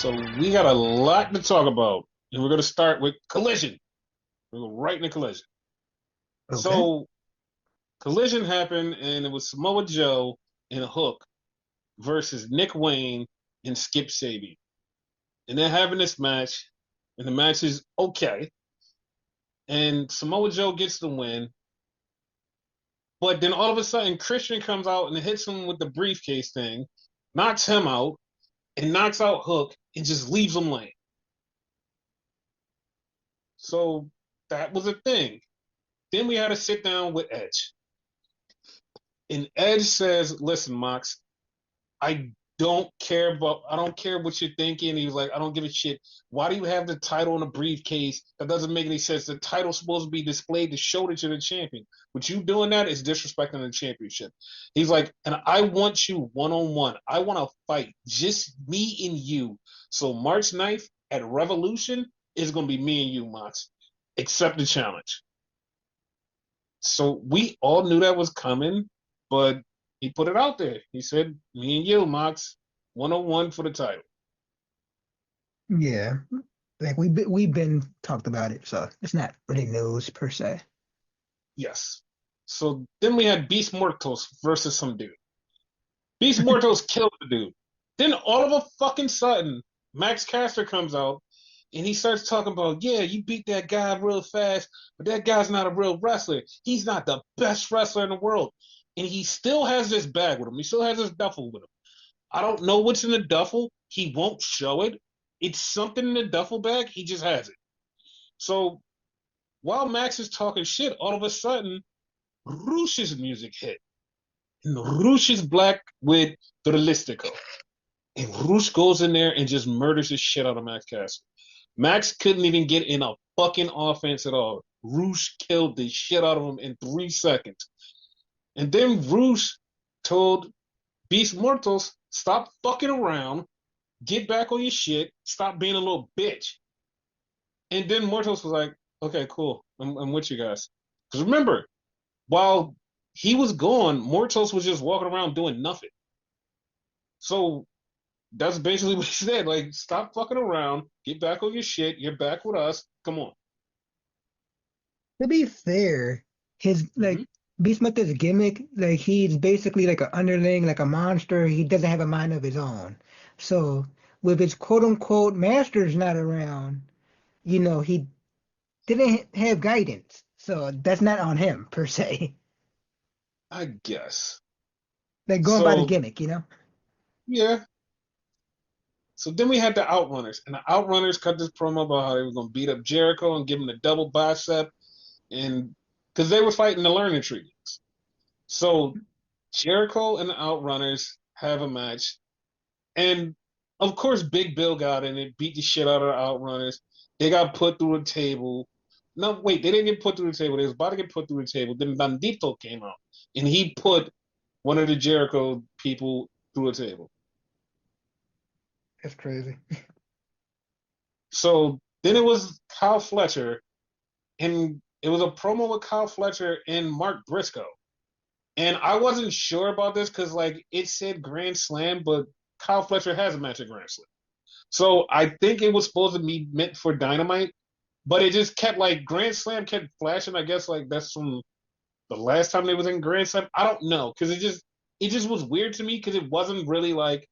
So we got a lot to talk about, and we're going to start with Collision. We're going right into Collision. Okay. So Collision happened, and it was Samoa Joe and Hook versus Nick Wayne and Skip Sabian, and they're having this match, and the match is okay, and Samoa Joe gets the win, but then all of a sudden Christian comes out and hits him with the briefcase thing, knocks him out, and knocks out Hook, and just leaves him laying. So that was a thing. Then we had to sit down with Edge. And Edge says, listen, Mox, I don't care what you're thinking. He was like, I don't give a shit. Why do you have the title in a briefcase? That doesn't make any sense. The title's supposed to be displayed to show that you're the champion. But you doing that is disrespecting the championship. He's like, and I want you one-on-one. I want to fight just me and you. So March 9th at Revolution is going to be me and you, Mox. Accept the challenge. So we all knew that was coming, but he put it out there. He said, "Me and you, Mox, 101 for the title." Yeah. Like we've been talked about it, so it's not really news per se. Yes. So then we had Beast Mortos versus some dude. Beast Mortos killed the dude. Then all of a fucking sudden, Max Caster comes out and he starts talking about, yeah, you beat that guy real fast, but that guy's not a real wrestler. He's not the best wrestler in the world. And he still has this bag with him. He still has this duffel with him. I don't know what's in the duffel. He won't show it. It's something in the duffel bag. He just has it. So while Max is talking shit, all of a sudden, Rush's music hit. And Rush is black with Drilistico. And Rush goes in there and just murders the shit out of Max Caster. Max couldn't even get in a fucking offense at all. Rush killed the shit out of him in 3 seconds. And then Rush told Beast Mortals, stop fucking around, get back on your shit, stop being a little bitch. And then Mortals was like, okay, cool, I'm with you guys. Because remember, while he was gone, Mortals was just walking around doing nothing. So that's basically what he said. Like, stop fucking around, get back on your shit, you're back with us, come on. To be fair, his Mm-hmm. like Beastmaster's gimmick, like he's basically like an underling, like a monster. He doesn't have a mind of his own. So with his quote unquote masters not around, he didn't have guidance. So that's not on him per se. I guess. Like going by the So, gimmick. yeah. So then we had the Outrunners, and the Outrunners cut this promo about how they were going to beat up Jericho and give him the double bicep, and because they were fighting the learning tree. So Jericho and the Outrunners have a match, and of course Big Bill got in it, beat the shit out of the Outrunners. They got put through a table. No, wait, they didn't get put through the table. They was about to get put through the table. Then Bandito came out, and he put one of the Jericho people through a table. That's crazy. So then it was Kyle Fletcher, and it was a promo with Kyle Fletcher and Mark Briscoe. And I wasn't sure about this because like it said Grand Slam, but Kyle Fletcher has a match at Grand Slam. So I think it was supposed to be meant for Dynamite, but it just kept like Grand Slam kept flashing. I guess like that's from the last time they was in Grand Slam. I don't know because it just was weird to me because it wasn't really like,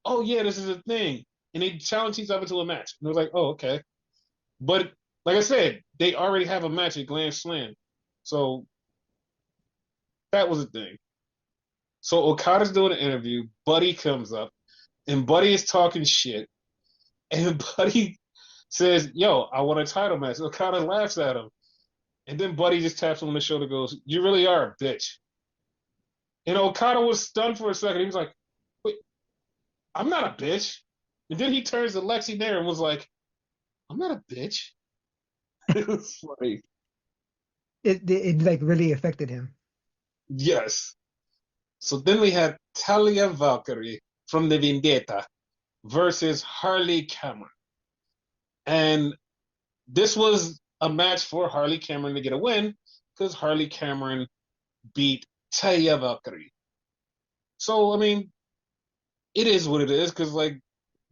oh yeah, this is a thing, and they challenged each other to a match. And it was like, oh okay, but like I said, they already have a match at Grand Slam, so that was a thing. So Okada's doing an interview. Buddy comes up, and Buddy is talking shit. And Buddy says, "Yo, I want a title match." Okada laughs at him, and then Buddy just taps him on the shoulder, goes, "You really are a bitch." And Okada was stunned for a second. He was like, "Wait, I'm not a bitch." And then he turns to Lexi there and was like, "I'm not a bitch." It was funny. It like really affected him. Yes. So then we had Talia Valkyrie from the Vendetta versus Harley Cameron. And this was a match for Harley Cameron to get a win because Harley Cameron beat Taya Valkyrie. So, I mean, it is what it is because, like,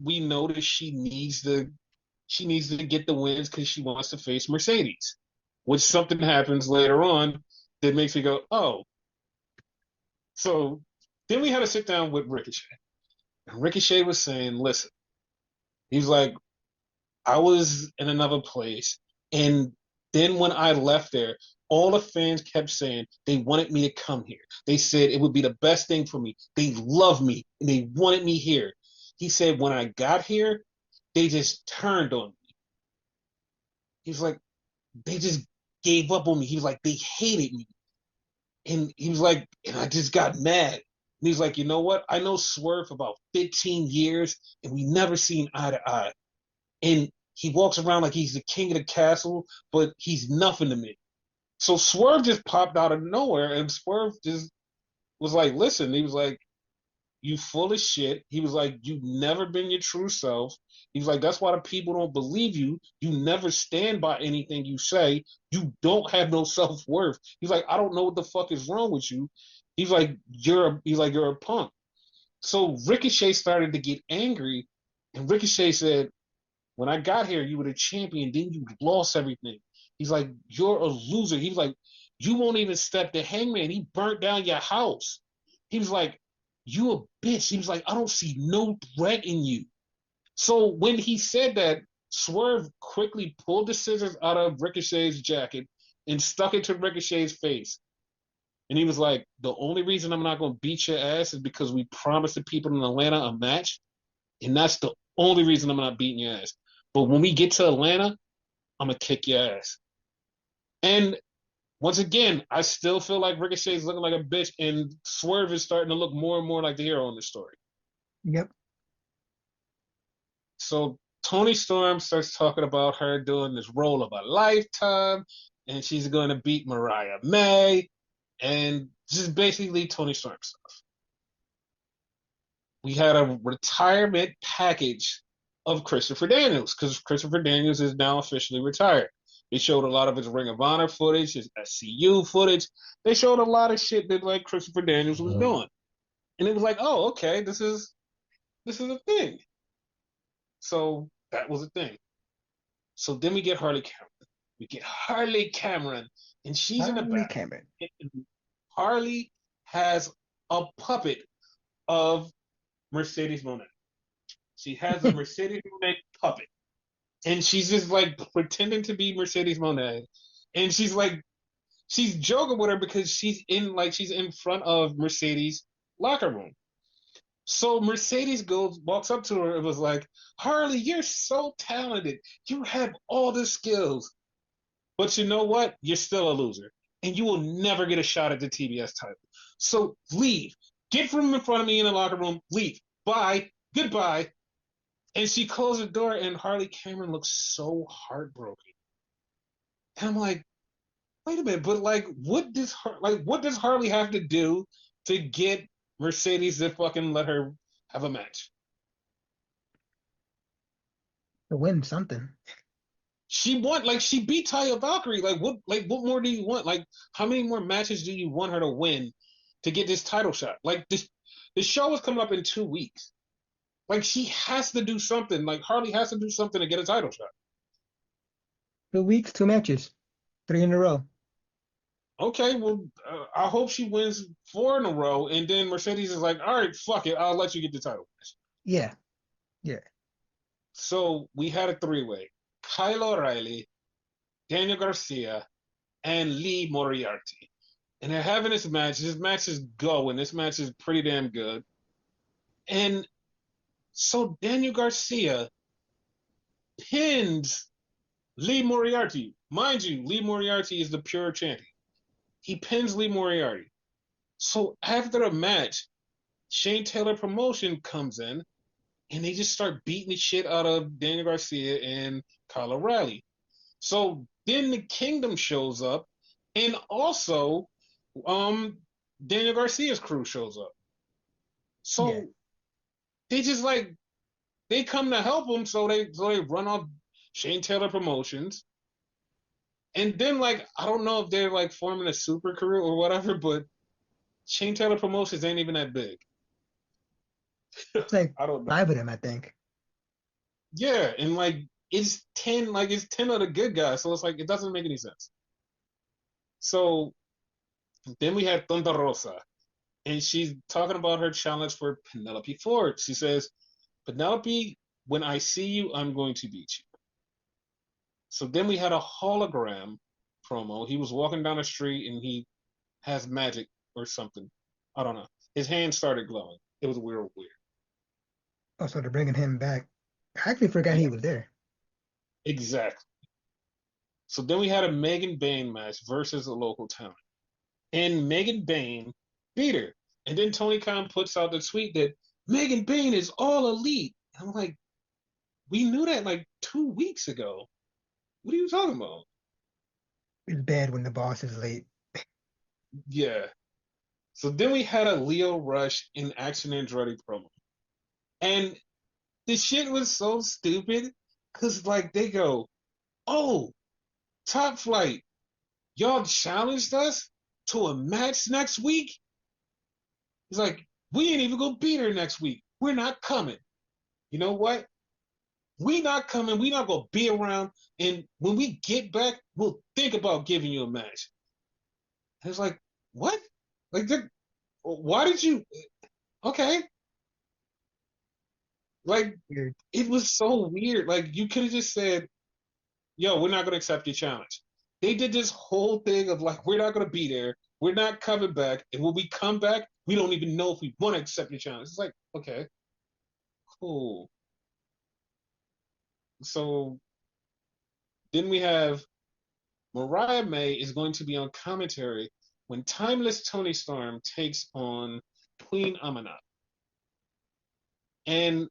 we notice she needs to get the wins because she wants to face Mercedes, which something happens later on that makes me go, oh. So then we had to sit down with Ricochet. And Ricochet was saying, listen, he's like, I was in another place. And then when I left there, all the fans kept saying they wanted me to come here. They said it would be the best thing for me. They love me and they wanted me here. He said, when I got here, they just turned on me. He's like, they just gave up on me. He was like, they hated me. And he was like, and I just got mad. And he's like, you know what? I know Swerve for about 15 years and we never seen eye to eye. And he walks around like he's the king of the castle, but he's nothing to me. So Swerve just popped out of nowhere and Swerve just was like, listen, he was like, you full of shit. He was like, you've never been your true self. He was like, that's why the people don't believe you. You never stand by anything you say. You don't have no self worth. He's like, I don't know what the fuck is wrong with you. He's like, you're a punk. So Ricochet started to get angry, and Ricochet said, when I got here, you were the champion, then you lost everything. He's like, you're a loser. He was like, you won't even step the Hangman. He burnt down your house. He was like, you a bitch. He was like, I don't see no threat in you. So when he said that, Swerve quickly pulled the scissors out of Ricochet's jacket and stuck it to Ricochet's face. And he was like, the only reason I'm not going to beat your ass is because we promised the people in Atlanta a match. And that's the only reason I'm not beating your ass. But when we get to Atlanta, I'm going to kick your ass. And once again, I still feel like Ricochet's looking like a bitch, and Swerve is starting to look more and more like the hero in the story. Yep. So Tony Storm starts talking about her doing this role of a lifetime, and she's going to beat Mariah May, and just basically Tony Storm stuff. We had a retirement package of Christopher Daniels because Christopher Daniels is now officially retired. They showed a lot of his Ring of Honor footage, his SCU footage. They showed a lot of shit that like Christopher Daniels was doing, and it was like, oh, okay, this is a thing. So that was a thing. So then we get Harley Cameron. We get Harley Cameron, and she's in the Harley back. Cameron. And Harley has a puppet of Mercedes Monet. She has a Mercedes Monet puppet. And she's just like pretending to be Mercedes Monet. And she's joking with her because she's in front of Mercedes' locker room. So Mercedes walks up to her and was like, Harley, you're so talented. You have all the skills. But you know what? You're still a loser. And you will never get a shot at the TBS title. So leave. Get from in front of me in the locker room. Leave. Bye. Goodbye. And she closed the door, and Harley Cameron looks so heartbroken. And I'm like, wait a minute, but like, what does Harley have to do to get Mercedes to fucking let her have a match? To win something. She beat Taya Valkyrie. What more do you want? Like, how many more matches do you want her to win to get this title shot? Like this show is coming up in 2 weeks. Like she has to do something. Like Harley has to do something to get a title shot. 2 weeks, 2 matches, 3 in a row. Okay, well, I hope she wins 4 in a row, and then Mercedes is like, all right, fuck it, I'll let you get the title match. Yeah, yeah. So we had a three-way: Kyle O'Reilly, Daniel Garcia, and Lee Moriarty. And they're having this match. This match is going. This match is pretty damn good. And so Daniel Garcia pins Lee Moriarty. Mind you, Lee Moriarty is the pure champion. He pins Lee Moriarty. So after the match, Shane Taylor Promotion comes in and they just start beating the shit out of Daniel Garcia and Kyle O'Reilly. So then the Kingdom shows up, and also Daniel Garcia's crew shows up. Yeah. So they just like they come to help him, so they run off Shane Taylor Promotions. And then like I don't know if they're like forming a super crew or whatever, but Shane Taylor Promotions ain't even that big. It's like I don't know. 5 of them, I think. Yeah, and like it's 10 of the good guys, so it's like it doesn't make any sense. So then we had Thunder Rosa, and she's talking about her challenge for Penelope Ford. She says, Penelope, when I see you, I'm going to beat you. So then we had a hologram promo. He was walking down the street and he has magic or something. I don't know. His hand started glowing. It was weird, weird. Oh, so they're bringing him back. I actually forgot Yeah, he was there. exactly. So then we had a Megan Bayne match versus a local talent. And Megan Bayne beat her. And then Tony Khan puts out the tweet that Megan Bayne is all elite. And I'm like, we knew that like 2 weeks ago. What are you talking about? It's bad when the boss is late. Yeah. So then we had a Leo Rush in Action Andretti promo. And the shit was so stupid because, like, they go, oh, Top Flight, y'all challenged us to a match next week? He's like, we ain't even gonna be there next week. We're not coming. You know what? We not coming. We not gonna be around. And when we get back, we'll think about giving you a match. And it's like, what? Like, why did you? Okay, like Weird. it was so weird. Like you could have just said, "Yo, we're not gonna accept your challenge." They did this whole thing of like, we're not gonna be there. We're not coming back. And when we come back, we don't even know if we want to accept your challenge. It's like, okay, cool. So then we have Mariah May is going to be on commentary when Timeless Tony Storm takes on Queen Amanat. And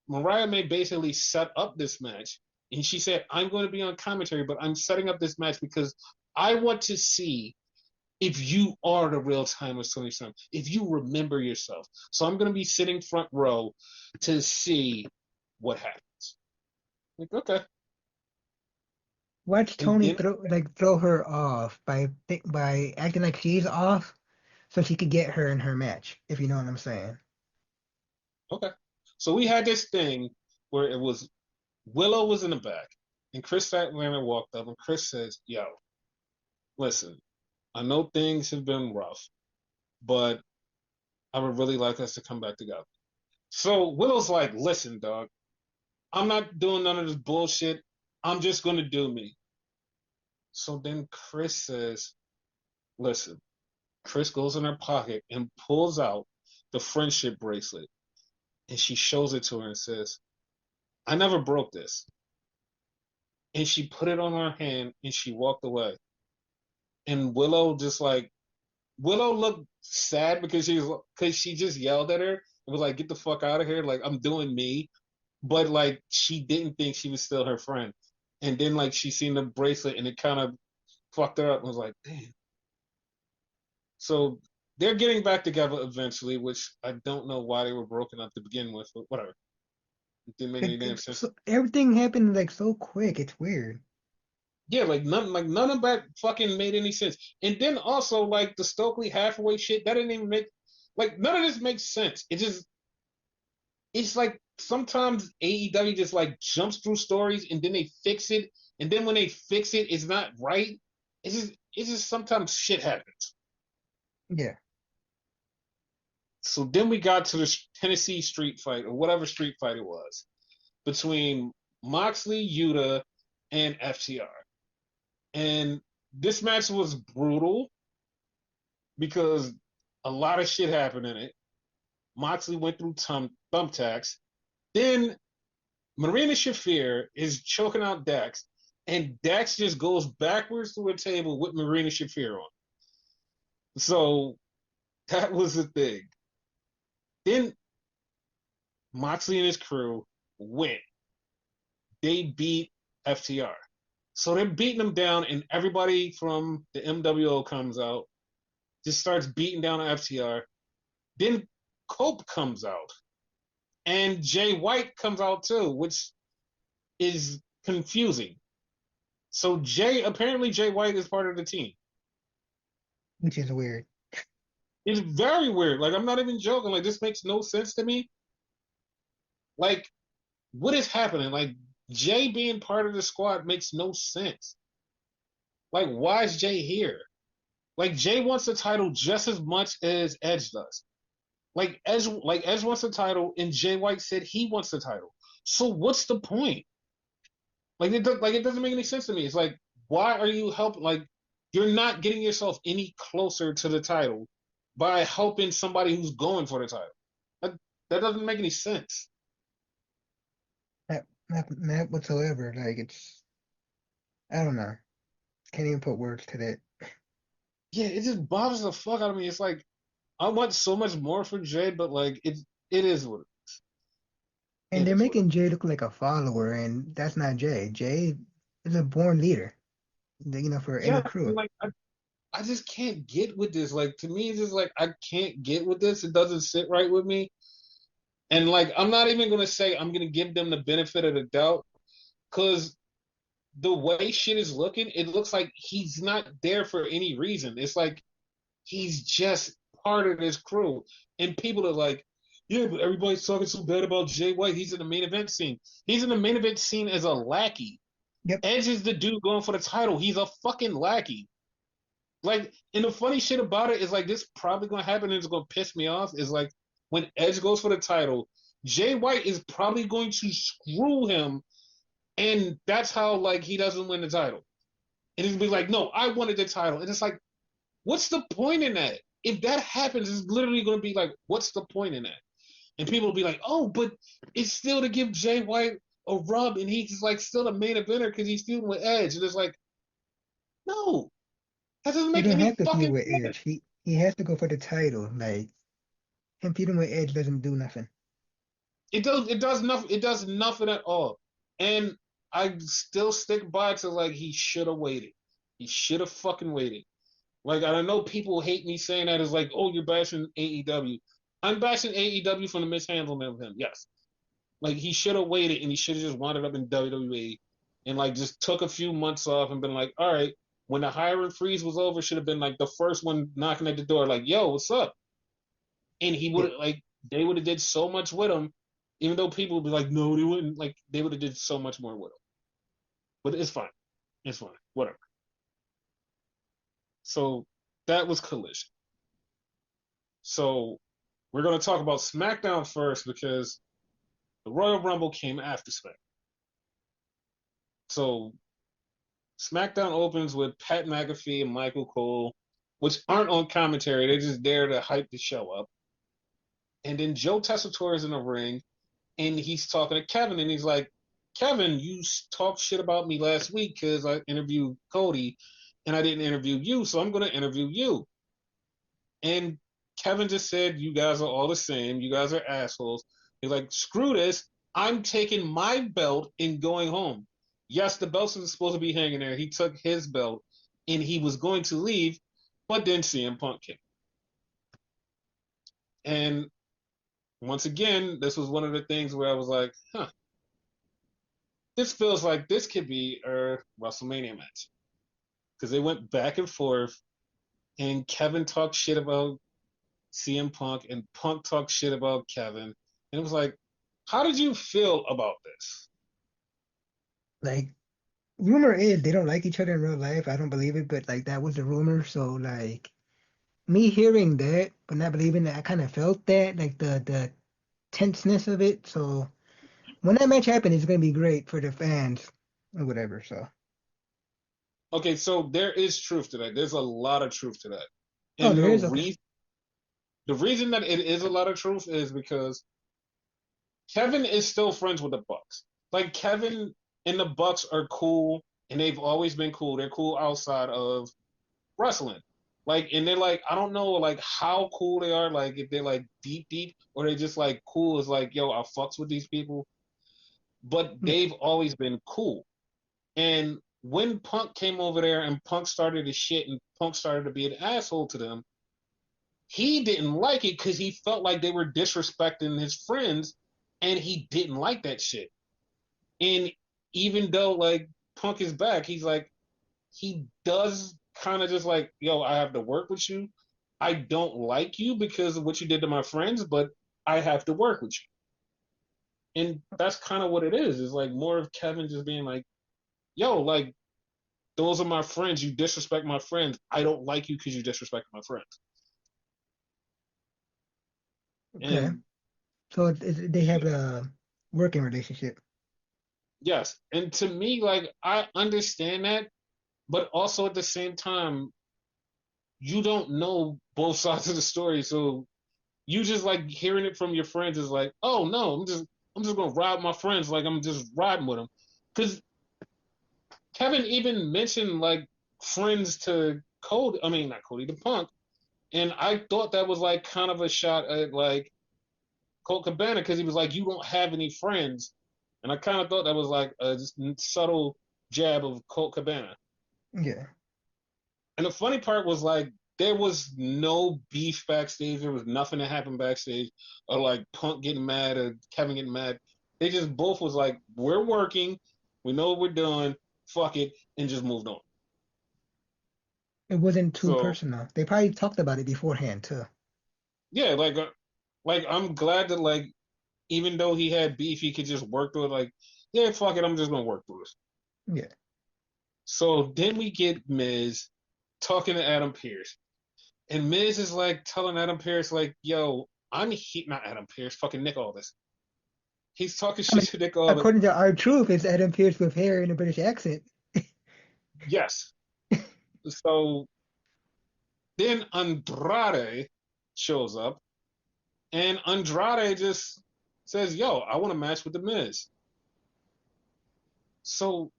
Mariah May basically set up this match. And she said, I'm going to be on commentary, but I'm setting up this match because I want to see if you are the real Timeless Tony Storm, if you remember yourself. So I'm going to be sitting front row to see what happens. Like, okay. Watch And Tony then, throw her off by acting like she's off, so she could get her in her match. If you know what I'm saying. okay. So we had this thing where it was Willow was in the back, and Chris Statlander walked up, and Chris says, "Yo, listen, I know things have been rough, but I would really like us to come back together." So Willow's like, "Listen, dog, I'm not doing none of this bullshit. I'm just gonna do me." So then Chris says, "Listen." Chris goes in her pocket and pulls out the friendship bracelet, and she shows it to her and says, "I never broke this." And she put it on her hand and she walked away. And Willow just like Willow looked sad because she just yelled at her and was like, "Get the fuck out of here!" Like I'm doing me, but like she didn't think she was still her friend. And then like she seen the bracelet and it kind of fucked her up and was like, "Damn." So they're getting back together eventually, which I don't know why they were broken up to begin with, but whatever. It didn't make any damn sense. Everything happened like so quick. It's weird. Yeah, like none of that fucking made any sense. And then also like the Stokely Hathaway shit, that didn't even make like none of this makes sense. It's like sometimes AEW just like jumps through stories and then they fix it, and then when they fix it, it's not right. It's just sometimes shit happens. Yeah. So then we got to the Tennessee street fight or whatever street fight it was between Moxley, Yuta, and FTR. And this match was brutal because a lot of shit happened in it. Moxley went through thumbtacks. Then Marina Shafir is choking out Dax, and Dax just goes backwards to a table with Marina Shafir on. So that was the thing. Then Moxley and his crew win. They beat FTR. So they're beating them down, and everybody from the MWO comes out, just starts beating down FTR. Then Cope comes out, and Jay White comes out too, which is confusing. So apparently Jay White is part of the team. Which is weird. It's very weird. Like I'm not even joking. Like this makes no sense to me. Like what is happening? Like Jay being part of the squad makes no sense. Like, why is Jay here? Like Jay wants the title just as much as Edge does. Edge wants the title, and Jay White said he wants the title. So what's the point? It doesn't make any sense to me. It's like, why are you helping? Like, you're not getting yourself any closer to the title by helping somebody who's going for the title. That that doesn't make any sense. Not whatsoever. Like it's, I don't know. Can't even put words to that. Yeah, it just bothers the fuck out of me. It's like I want so much more for Jay, but like it is what And it they're is what it making Jay look like a follower, and that's not Jay. Jay is a born leader, for is. Yeah, any crew. I just can't get with this. Like to me, it's just like I can't get with this. It doesn't sit right with me. And like I'm not even gonna say I'm gonna give them the benefit of the doubt because the way shit is looking, it looks like he's not there for any reason. It's like he's just part of this crew. And people are like, yeah, but everybody's talking so bad about Jay White. He's in the main event scene. He's in the main event scene as a lackey. Yep. Edge is the dude going for the title. He's a fucking lackey. Like, and the funny shit about it is like this probably gonna happen and it's gonna piss me off. Is like when Edge goes for the title, Jay White is probably going to screw him, and that's how like he doesn't win the title. And he'll be like, no, I wanted the title. And it's like, what's the point in that? If that happens, it's literally gonna be like, what's the point in that? And people will be like, oh, but it's still to give Jay White a rub, and he's like still a main eventer because he's feuding with Edge. And it's like, no, that doesn't He make don't any have to feud fucking with sense. Edge. He has to go for the title. Like him feuding with Edge doesn't do nothing. It does nothing at all. And I still stick by to like he should have waited. He should have fucking waited. Like I know people hate me saying that. It's like, oh, you're bashing AEW. I'm bashing AEW for the mishandling of him. Yes. Like he should have waited and he should have just wound up in WWE and like just took a few months off and been like, all right, when the hiring freeze was over, should have been like the first one knocking at the door, like, yo, what's up? And he Yeah, would have like they would have did so much with him, even though people would be like, no, they wouldn't. Like they would have did so much more with him. But it's fine. It's fine. Whatever. So that was Collision. So we're gonna talk about SmackDown first because the Royal Rumble came after SmackDown. So SmackDown opens with Pat McAfee and Michael Cole, which aren't on commentary. They're just there to hype the show up. And then Joe Tessitore is in the ring, and he's talking to Kevin, and he's like, Kevin, you talked shit about me last week because I interviewed Cody, and I didn't interview you, so I'm going to interview you. And Kevin just said, you guys are all the same. You guys are assholes. He's like, screw this. I'm taking my belt and going home. Yes, the belts are supposed to be hanging there. He took his belt and he was going to leave, but then CM Punk came. And once again, this was one of the things where I was like, huh, this feels like this could be a WrestleMania match. Because they went back and forth, and Kevin talked shit about CM Punk, and Punk talked shit about Kevin. And it was like, how did you feel about this? like rumor is they don't like each other in real life. I don't believe it, but like that was the rumor. So like me hearing that, but not believing that, I kind of felt that, like the tenseness of it. So when that match happened, it's gonna be great for the fans or whatever. So Okay, so there is truth to that. There's a lot of truth to that. oh, And there is okay. the reason that it is a lot of truth is because Kevin is still friends with the Bucks. Like Kevin and the Bucks are cool, and they've always been cool. They're cool outside of wrestling. Like, and they're like, I don't know, like how cool they are. Like, if they're like deep, deep, or they just like cool as like, yo, I fucks with these people. But Yeah, they've always been cool. And when Punk came over there and Punk started to shit and Punk started to be an asshole to them, he didn't like it because he felt like they were disrespecting his friends, and he didn't like that shit. And even though like Punk is back, he's like he does kind of just like, yo, I have to work with you. I don't like you because of what you did to my friends, but I have to work with you. And that's kind of what it is. It's like more of Kevin just being like, yo, like, those are my friends. You disrespect my friends. I don't like you because you disrespect my friends. Okay. And So they have a working relationship. yes, and to me, like, I understand that, but also at the same time, you don't know both sides of the story. So you just like hearing it from your friends is like, oh no, I'm just gonna ride my friends like I'm just riding with them. Because Kevin even mentioned like friends to Cody, I mean not Cody, the Punk, and I thought that was like kind of a shot at like Colt Cabana because he was like, you don't have any friends, and I kind of thought that was like a just subtle jab of Colt Cabana. Yeah. And the funny part was like there was no beef backstage. There was nothing that happened backstage, or like Punk getting mad or Kevin getting mad. They just both was like, we're working, we know what we're doing, fuck it, and just moved on. It wasn't too So personal. They probably talked about it beforehand too. yeah, like I'm glad that like even though he had beef, he could just work through it. Like, yeah, fuck it, I'm just gonna work through this. Yeah. So then we get Miz talking to Adam Pearce, and Miz is like telling Adam Pearce like, "Yo, not Adam Pearce, fucking Nick Aldis. He's talking I shit mean, to Nick Aldis. according to our truth, it's Adam Pearce with hair and a British accent. Yes. So then Andrade shows up, and Andrade just says, "Yo, I want to match with the Miz." So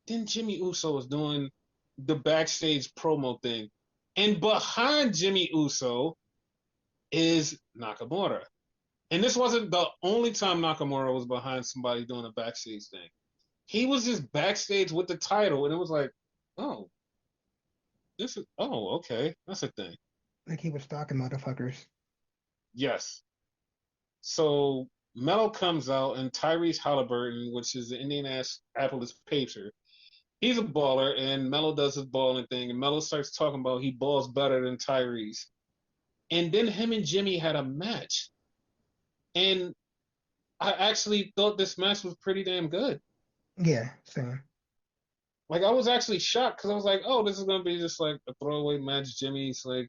then Jimmy Uso is doing the backstage promo thing, and behind Jimmy Uso is Nakamura. And this wasn't the only time Nakamura was behind somebody doing a backstage thing. He was just backstage with the title, and it was like, oh, okay, that's a thing. Like he was stalking motherfuckers. Yes. So Melo comes out, and Tyrese Halliburton, which is the Indianapolis Pacer, he's a baller, and Melo does his balling thing, and Melo starts talking about he balls better than Tyrese. And then him and Jimmy had a match, and I actually thought this match was pretty damn good. Yeah, same. Like I was actually shocked because I was like, oh, this is gonna be just like a throwaway match. Jimmy's like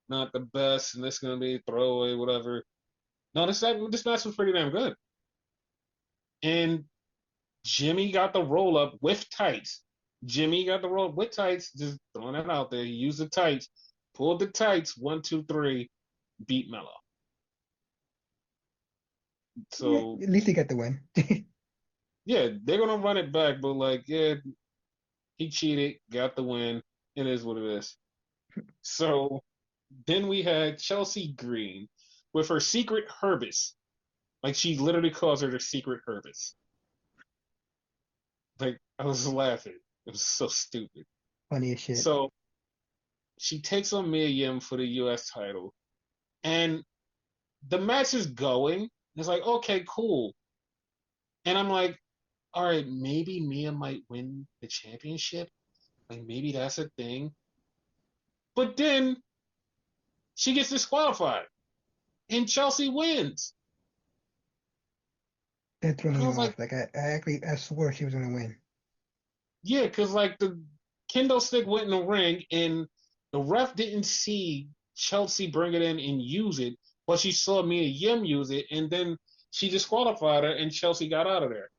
not the best, and this is gonna be throwaway, whatever. No, this match was pretty damn good. And Jimmy got the roll up with tights. Jimmy got the roll up with tights, just throwing that out there. He used the tights, pulled the tights, 1, 2, 3, beat Mello. Yeah, So at least he got the win. yeah, they're gonna run it back, but like, yeah, he cheated, got the win. It is what it is. So then we had Chelsea Green with her secret Herbis. Like she literally calls her the secret Herbis. Like I was laughing. It was so stupid. Funny as shit. So she takes on Mia Yim for the US title. And the match is going. It's like, okay, cool. And I'm like, all right, maybe Mia might win the championship. Like maybe that's a thing. But then she gets disqualified and Chelsea wins. That threw And I me was like, off. Like I swore she was gonna win. yeah, because like the kendo stick went in the ring and the ref didn't see Chelsea bring it in and use it, but she saw Mia Yim use it, and then she disqualified her, and Chelsea got out of there.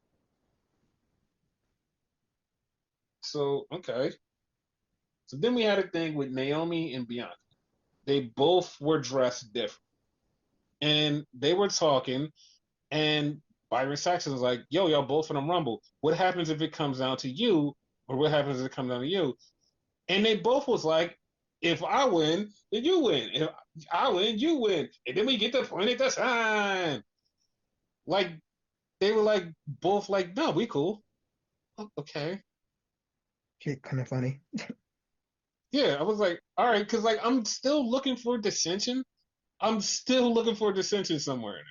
So okay. So then we had a thing with Naomi and Bianca. They both were dressed different, and they were talking, and Byron Saxon was like, "Yo, y'all both in a rumble. What happens if it comes down to you, or what happens if it comes down to you?" And they both was like, if I win, then you win. If I win, you win. And then we get the point at the time. Like they were like both like, no, we cool. Okay. Shit, kind of funny. Yeah, I was like, all right, because like I'm still looking for dissension. I'm still looking for dissension somewhere in it.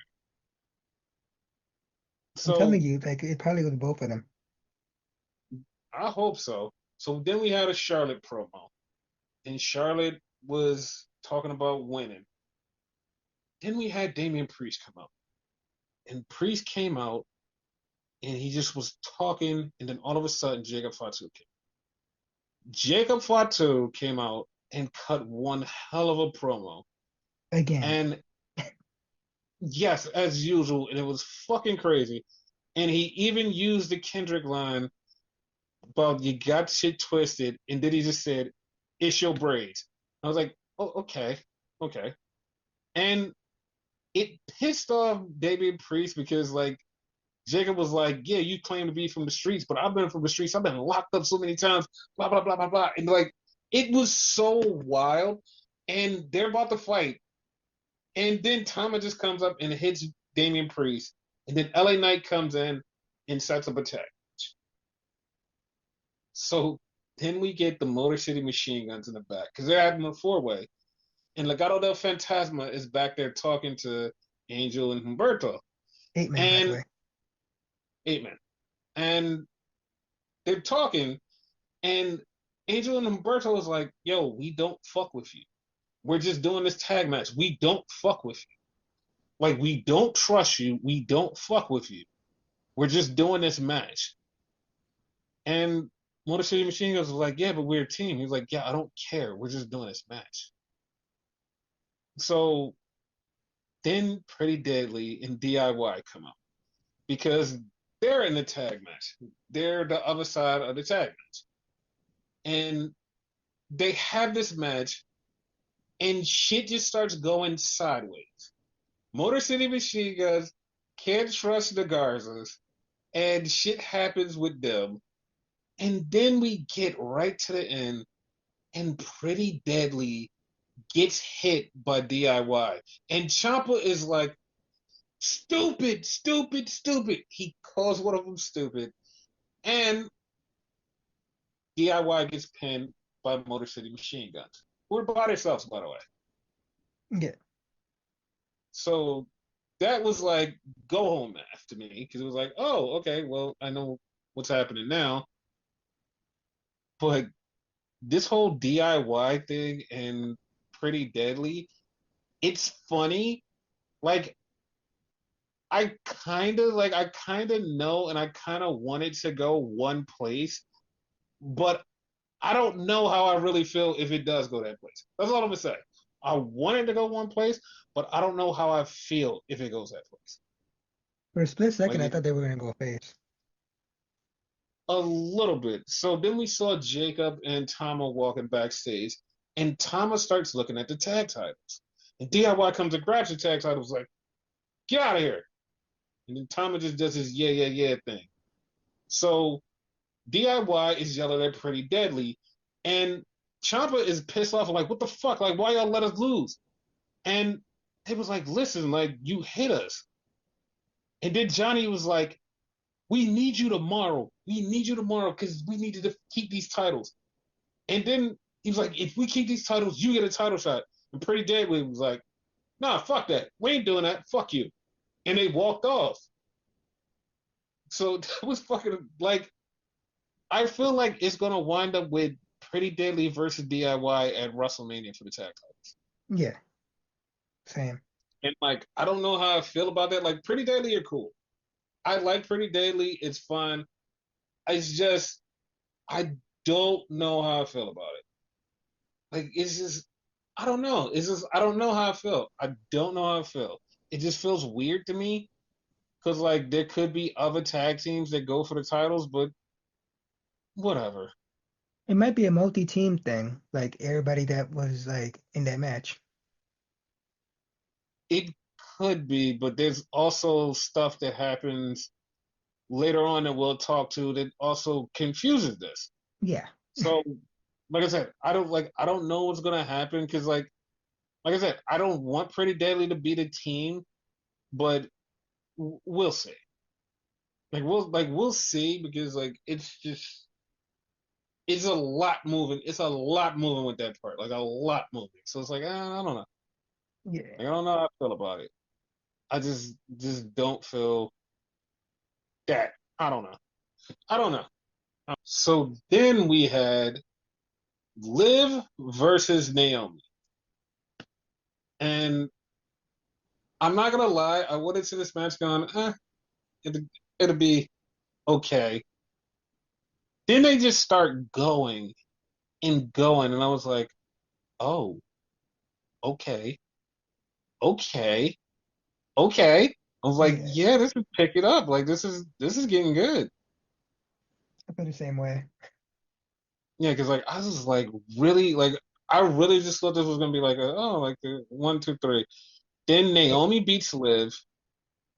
I'm telling So you, like it probably was both of them. I hope so. So then we had a Charlotte promo, and Charlotte was talking about winning. Then we had Damian Priest come up. and Priest came out and he just was talking, and then all of a sudden Jacob Fatu came out and cut one hell of a promo. Again. And yes, as usual, and it was fucking crazy. And he even used the Kendrick line about you got shit twisted, and then he just said, "It's your braids." I was like, "Oh, okay, okay." And it pissed off David Priest because like Jacob was like, "Yeah, you claim to be from the streets, but I've been from the streets. I've been locked up so many times." Blah blah blah blah blah. And like, it was so wild. And they're about to fight, and then Tama just comes up and hits Damian Priest, and then LA Knight comes in and sets up a tag. So then we get the Motor City Machine Guns in the back because they're having a four-way, and Legado del Fantasma is back there talking to Angel and Humberto 8 man, by the and way. 8 Man, and they're talking, and Angel and Humberto is like, "Yo, we don't fuck with you. We're just doing this tag match. We don't fuck with you. Like we don't trust you. We don't fuck with you. We're just doing this match." And Motor City Machine Guns was like, "Yeah, but we're a team." He's like, "Yeah, I don't care. We're just doing this match." So then Pretty Deadly and DIY come out because they're in the tag match. They're the other side of the tag match. And they have this match, and shit just starts going sideways. Motor City Machine Guns can't trust the Garzas, and shit happens with them. And then we get right to the end, and Pretty Deadly gets hit by DIY. And Ciampa is like, "Stupid, stupid, stupid." He calls one of them stupid. And DIY gets pinned by Motor City Machine Guns, who are by themselves, by the way. Yeah. So that was like go home math to me because it was like, oh, okay, well, I know what's happening now. But this whole DIY thing and Pretty Deadly, it's funny. Like I kind of know and I kind of want it to go one place, but I don't know how I really feel if it does go that place. That's all I'm gonna say. I want it to go one place, but I don't know how I feel if it goes that place. For a split Like second, I it, thought they were gonna go face. a little bit. So then we saw Jacob and Tama walking backstage, and Tama starts looking at the tag titles. And DIY comes and grabs the tag titles, like, "Get out of here." And then Tama just does his yeah, yeah, yeah thing. So DIY is yelling at Pretty Deadly, and Ciampa is pissed off, like, "What the fuck? Like, why y'all let us lose?" And he was like, "Listen, like, you hit us." And then Johnny was like, "We need you tomorrow. We need you tomorrow because we need to keep these titles." And then he was like, "If we keep these titles, you get a title shot." And Pretty Deadly was like, "Nah, fuck that. We ain't doing that. Fuck you." And they walked off. So that was fucking like, I feel like it's gonna wind up with Pretty Deadly versus DIY at WrestleMania for the tag titles. Yeah, same. And like, I don't know how I feel about that. Like, Pretty Deadly are cool. I like Pretty Deadly. It's fun. It's just I don't know how I feel about it. Like, it's just I don't know. It's just I don't know how I feel. I don't know how I feel. It just feels weird to me because like there could be other tag teams that go for the titles, but whatever. It might be a multi-team thing, like everybody that was like in that match. It could be, but there's also stuff that happens later on that we'll talk to that also confuses this. Yeah. So, like I said, I don't know what's gonna happen because like I said, I don't want Pretty Deadly to be the team, but we'll see. Like we'll see because like it's just it's a lot moving. It's a lot moving with that part, like a lot moving. So it's like I don't know. Yeah. Like, I don't know how I feel about it. I just don't feel that. I don't know. I don't know. So then we had Liv versus Naomi, and I'm not gonna lie. I went into this match going, it'll, it'll be okay. Then they just start going and going, and I was like, oh, okay, okay, okay. I was like, Yeah, yeah, this is picking up. Like this is getting good. I feel the same way. Yeah, because like I was just like really like I really just thought this was gonna be like like the 1, 2, 3. Then It, Naomi beats Liv,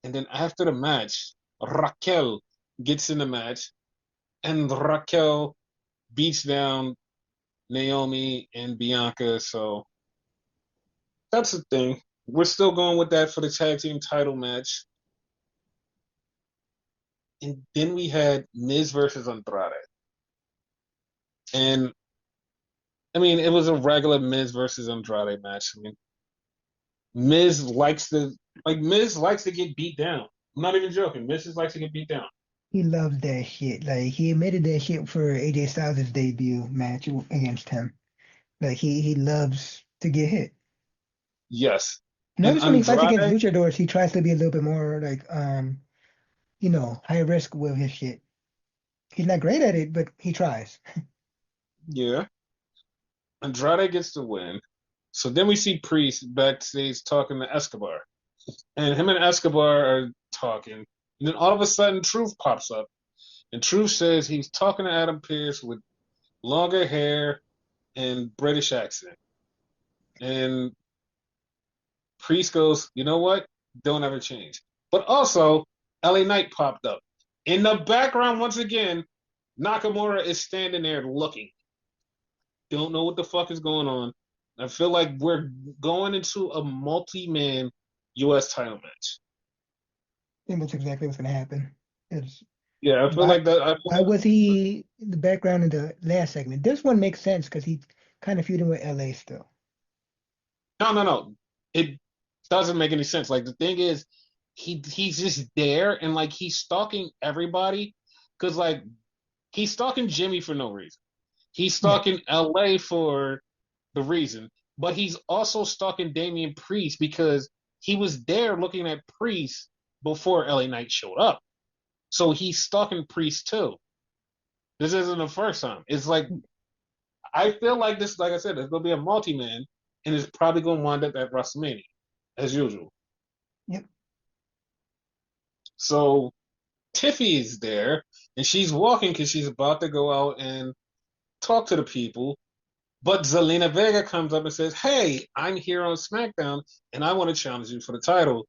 and then after the match, Raquel gets in the match, and Raquel beats down Naomi and Bianca. So that's the thing. We're still going with that for the tag team title match. And then we had Miz versus Andrade. And I mean, it was a regular Miz versus Andrade match. I mean, Miz likes to Miz likes to get beat down. I'm not even joking. Miz just likes to get beat down. he loves that shit. Like he admitted that shit for AJ Styles' debut match against him. Like he loves to get hit. Yes. And Notice when he fights against Andrade, luchadors, he tries to be a little bit more like high risk with his shit. He's not great at it, but he tries. yeah. Andrade gets the win. So then we see Priest backstage talking to Escobar. And him and Escobar are talking. And then all of a sudden, Truth pops up. And Truth says he's talking to Adam Pearce with longer hair and British accent. And Priest goes, you know what? Don't ever change. But also, LA Knight popped up. In the background, once again, Nakamura is standing there looking. Don't know what the fuck is going on. I feel like we're going into a multi-man U.S. title match. I think that's exactly what's gonna happen. It's Yeah, I feel why like that. I feel why like was he in the background in the last segment? This one makes sense because he's kind of feuding with LA still. no, no, no. It doesn't make any sense. Like the thing is, he's just there and like he's stalking everybody because like he's stalking Jimmy for no reason. He's Yeah. stalking LA for the reason, but he's also stalking Damian Priest because he was there looking at Priest before LA Knight showed up. So he's stalking Priest too. This isn't the first time. It's like I feel like this, like I said, it's gonna be a multi-man, and it's probably gonna wind up at WrestleMania as usual. Yep. So Tiffy is there, and she's walking because she's about to go out and talk to the people. But Zelina Vega comes up and says, "Hey, I'm here on SmackDown, and I want to challenge you for the title."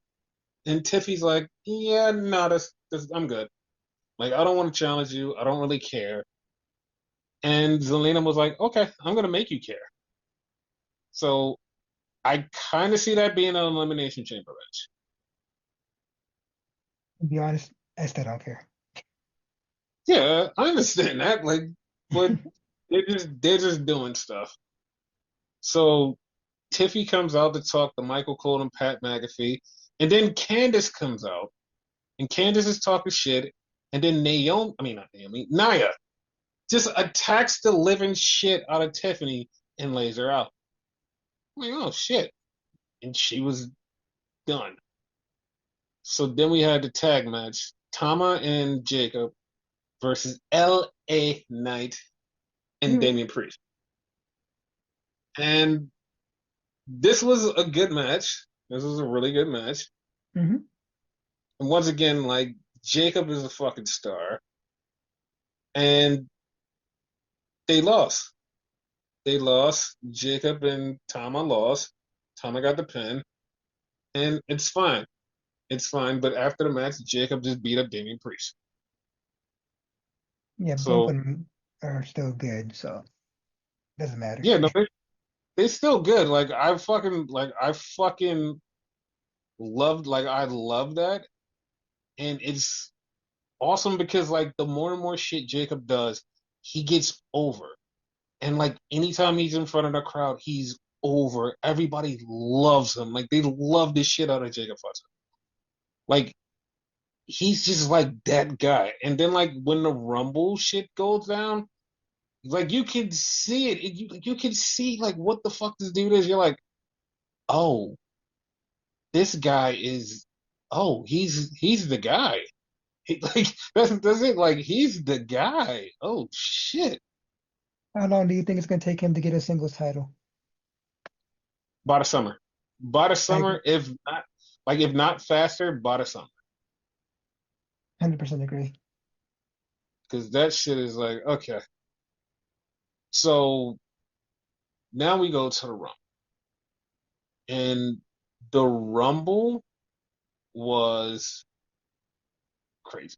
And Tiffy's like, "Yeah, no, I'm good. Like, I don't want to challenge you. I don't really care." And Zelina was like, "Okay, I'm gonna make you care." So I kind of see that being an elimination chamber match. To be honest, I still don't care. Yeah, I understand that. Like, but they're just doing stuff. So Tiffy comes out to talk to Michael Cole and Pat McAfee, and then Candace comes out, and Candace is talking shit, and then Naomi, I mean not Naomi, Naya just attacks the living shit out of Tiffany and lays her out. I'm like, oh shit, and she was done. So then we had the tag match, Tama and Jacob versus L.A. Knight and hmm Damian Priest, and this was a good match. This was a really good match. hmm And once again, like Jacob is a fucking star, and they lost. They lost. Jacob and Tama lost. Tama got the pin, and it's fine. It's fine. But after the match, Jacob just beat up Damian Priest. Yeah, both of So them are still good, so doesn't matter. yeah, no, they still good. Like I fucking loved. Like I love that, and it's awesome because like the more and more shit Jacob does, he gets over. And like anytime he's in front of the crowd, he's over. Everybody loves him. Like they love the shit out of Jacob Fatu. Like he's just like that guy. And then like when the Rumble shit goes down, like you can see it. You can see like what the fuck this dude is. You're like, oh, this guy is, oh, he's the guy. Like that's it. Like he's the guy. Oh shit. How long do you think it's gonna take him to get a singles title? By the summer. By the I agree. summer, if not faster, by the summer. 100% agree. Because that shit is like, okay. So now we go to the Rumble. And the Rumble was crazy.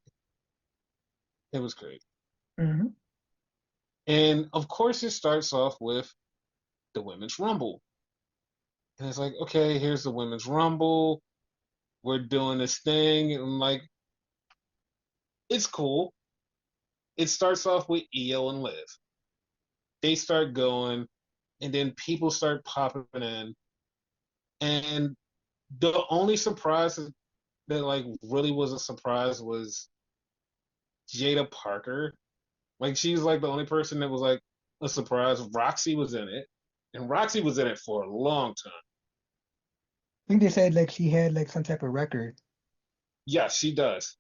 It was crazy. Hmm. And of course it starts off with the Women's Rumble. And it's like, okay, here's the Women's Rumble. We're doing this thing. And I'm like, it's cool. It starts off with Io and Liv. They start going, and then people start popping in. And the only surprise that like really was a surprise was Jada Parker. Like she's like the only person that was like a surprise. Roxy was in it, and Roxy was in it for a long time. I think they said like she had like some type of record. Yeah, she does.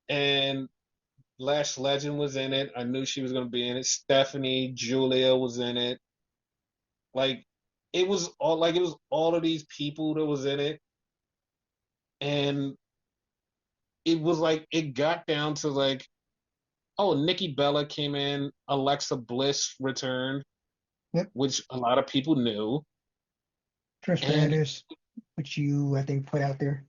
And Lash Legend was in it. I knew she was gonna be in it. Stephanie, Julia was in it. Like it was all of these people that was in it, and it was like it got down to like, oh, Nikki Bella came in, Alexa Bliss returned, Yep. which a lot of people knew, Trish and Stratus, which you I think put out there.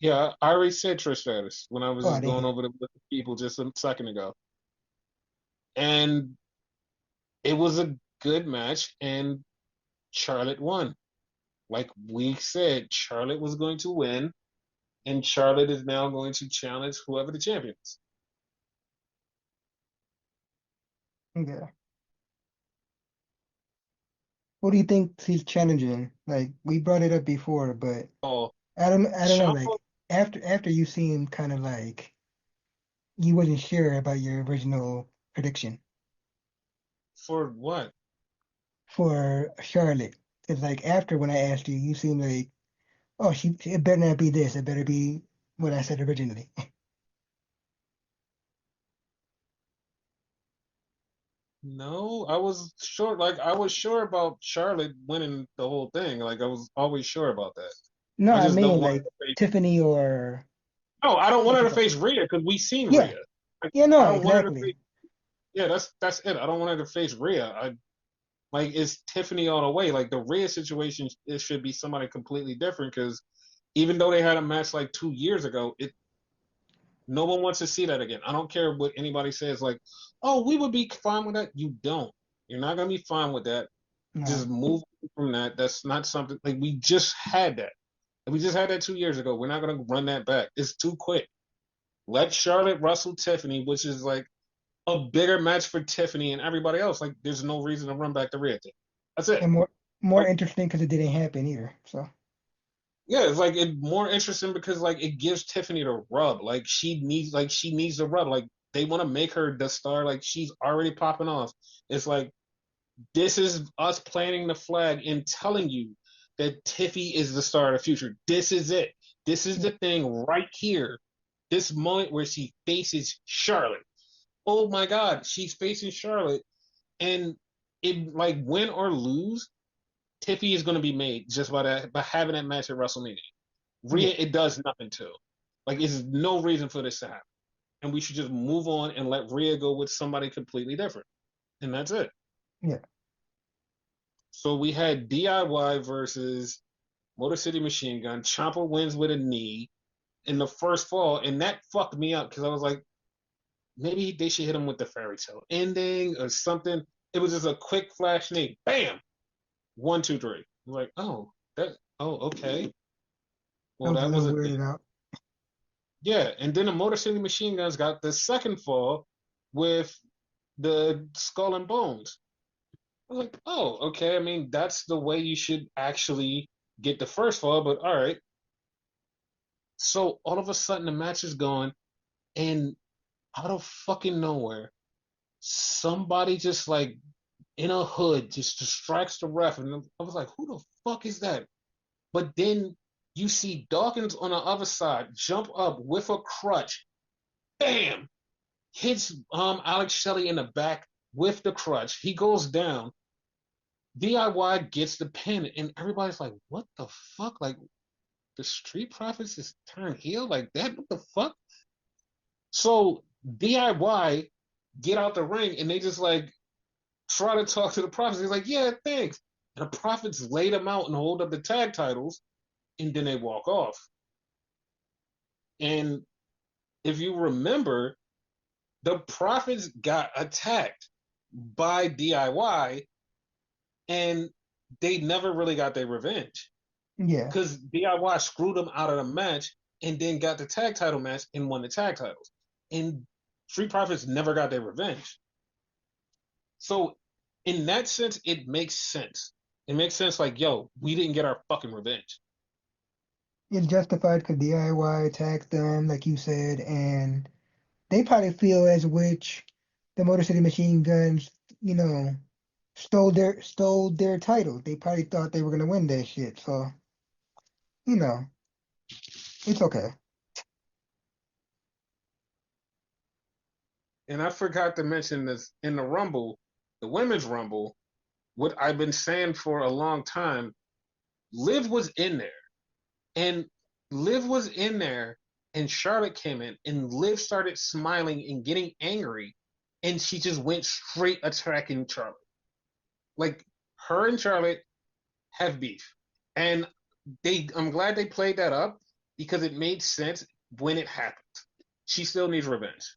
yeah, I already said Trish Stratus when I was Oh, I just didn't going hear over it. the with the people just a second ago, and it was a good match, and Charlotte won. Like we said, Charlotte was going to win, and Charlotte is now going to challenge whoever the champion is. Yeah. What do you think he's challenging? Like we brought it up before, but Oh, I don't know. Ciampa Like after you seem kind of like you wasn't sure about your original prediction for what? for Charlotte. It's like after when I asked you, you seemed like, oh, she it better not be this. It better be what I said originally. No, I was sure. Like I was sure about Charlotte winning the whole thing. Like I was always sure about that. No, I I just don't mean want like her to face. Tiffany or No, I don't want what her you to call. face Rhea because we seen Yeah, Rhea. Like yeah, I no, don't want her to exactly. face. Yeah, that's it. I don't want her to face Rhea. I like it's Tiffany all the way. Like the Rhea situation, it should be somebody completely different because even though they had a match like 2 years ago, it no one wants to see that again. I don't care what anybody says. Like, oh, we would be fine with that. You don't. You're not gonna be fine with that. No, Just move from that. That's not something like we just had that. We just had that 2 years ago. We're not gonna run that back. It's too quick. Let Charlotte wrestle Tiffany, which is like a bigger match for Tiffany and everybody else. Like, there's no reason to run back the Rhea thing. That's it. and more Like, interesting because it didn't happen either. So yeah, it's like it more interesting because like it gives Tiffany the rub. Like she needs the rub. Like they want to make her the star. Like she's already popping off. It's like this is us planting the flag and telling you that Tiffy is the star of the future. This is it. This is yeah, the thing right here. This moment where she faces Charlotte. Oh my God, she's facing Charlotte, and it like win or lose, Tiffy is going to be made just by that by having that match at WrestleMania. yeah, Rhea, it does nothing to. Like, there's no reason for this to happen, and we should just move on and let Rhea go with somebody completely different, and that's it. yeah. So we had DIY versus Motor City Machine Gun. Ciampa wins with a knee in the first fall, and that fucked me up because I was like, maybe they should hit him with the fairy tale ending or something. It was just a quick flash knee, bam, 1, 2, 3. I'm like, oh, okay. I Well, was a that was little a thing. weirded out. Yeah, and then the Motor City Machine Guns got the second fall with the Skull and Bones. I was like, oh, okay. I mean, that's the way you should actually get the first fall, but all right. So all of a sudden the match is going, and out of fucking nowhere, somebody just like in a hood just distracts the ref, and I was like, who the fuck is that? But then You see Dawkins on the other side jump up with a crutch, bam, hits Alex Shelley in the back with the crutch. He goes down. DIY gets the pin, and everybody's like, "What the fuck? Like the Street Profits is turned heel like that? What the fuck?" So DIY get out the ring, and they just like try to talk to the Profits. He's like, "Yeah, thanks." And the Profits lay them out and hold up the tag titles, and then they walk off. And if you remember, the Profits got attacked by DIY, and they never really got their revenge Yeah. because DIY screwed them out of the match and then got the tag title match and won the tag titles. And Street Profits never got their revenge. So, in that sense, it makes sense. It makes sense like, yo, we didn't get our fucking revenge. It's justified because DIY attacked them, like you said, and they probably feel as which the Motor City Machine Guns, you know, stole their title. They probably thought they were gonna win that shit. So, you know, it's okay. And I forgot to mention this in the Rumble, the Women's Rumble, what I've been saying for a long time, Liv was in there. And Liv was in there, and Charlotte came in, and Liv started smiling and getting angry, and she just went straight attacking Charlotte. Like her and Charlotte have beef, and I'm glad they played that up because it made sense when it happened. She still needs revenge.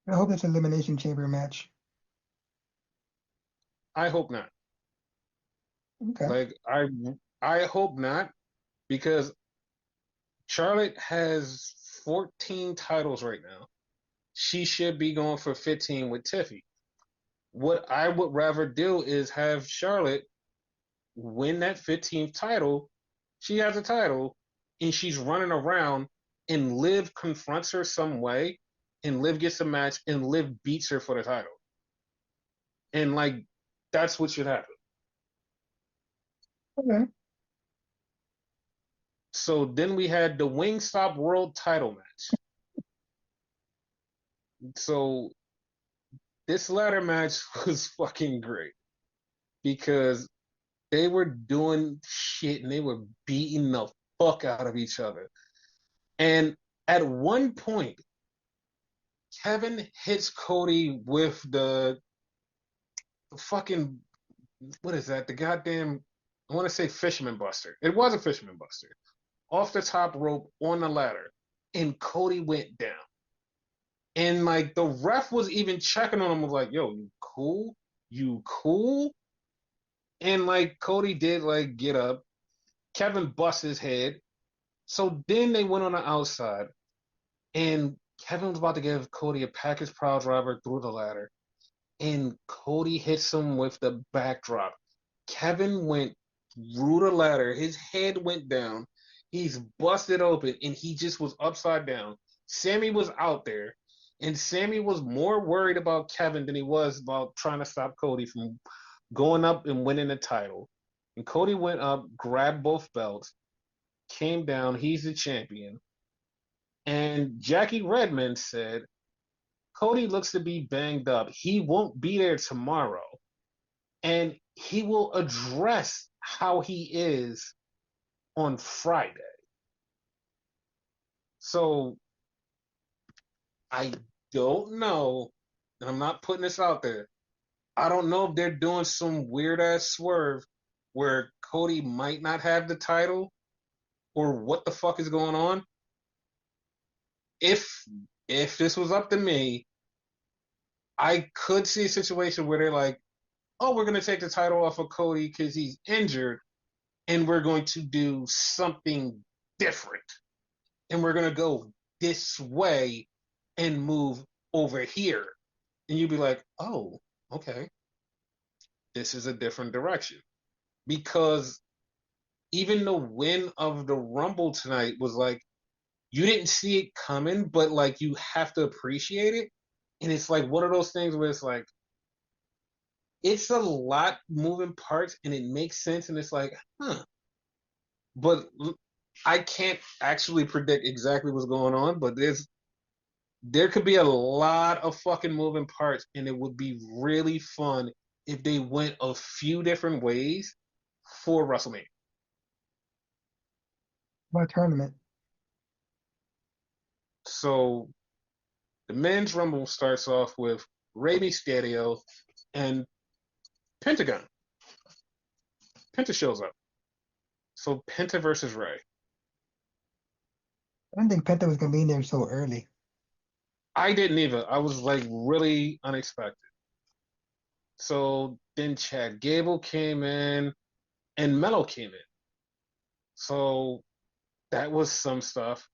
I hope it's an Elimination Chamber match. I hope not. Okay. Like I hope not because Charlotte has 14 titles right now. She should be going for 15 with Tiffy. What I would rather do is have Charlotte win that 15th title. She has a title and she's running around and Liv confronts her some way and Liv gets a match and Liv beats her for the title. And like that's what should happen. Okay. So then we had the Wingstop World title match. So this ladder match was fucking great because they were doing shit and they were beating the fuck out of each other. And at one point, Kevin hits Cody with the fucking what is that? The goddamn I want to say Fisherman Buster. It was a Fisherman Buster off the top rope on the ladder, and Cody went down. And like the ref was even checking on him, was like, "Yo, you cool? You cool?" And like Cody did like get up. Kevin bust his head. So then they went on the outside, and Kevin was about to give Cody a package pile driver through the ladder, and Cody hits him with the backdrop. Kevin went through the ladder. His head went down. He's busted open, and he just was upside down. Sammy was out there, and Sammy was more worried about Kevin than he was about trying to stop Cody from going up and winning the title. And Cody went up, grabbed both belts, came down. He's the champion. And Jackie Redmond said, Cody looks to be banged up. He won't be there tomorrow. And he will address how he is on Friday. So I don't know, and I'm not putting this out there. I don't know if they're doing some weird ass swerve where Cody might not have the title or what the fuck is going on. If if this was up to me, I could see a situation where they're like, "Oh, we're going to take the title off of Cody because he's injured, and we're going to do something different, and we're going to go this way and move over here." And you'd be like, "Oh, okay, this is a different direction." Because even the win of the Rumble tonight was like, you didn't see it coming, but like you have to appreciate it. And it's like one of those things where it's like, it's a lot moving parts and it makes sense. And it's like, huh, but I can't actually predict exactly what's going on. But there could be a lot of fucking moving parts, and it would be really fun if they went a few different ways for WrestleMania. What tournament? So the men's rumble starts off with Rey Mysterio and Pentagon. Penta shows up. So Penta versus Rey. I didn't think Penta was gonna be in there so early. I didn't either. I was like really unexpected. So then Chad Gable came in and Mello came in. So that was some stuff.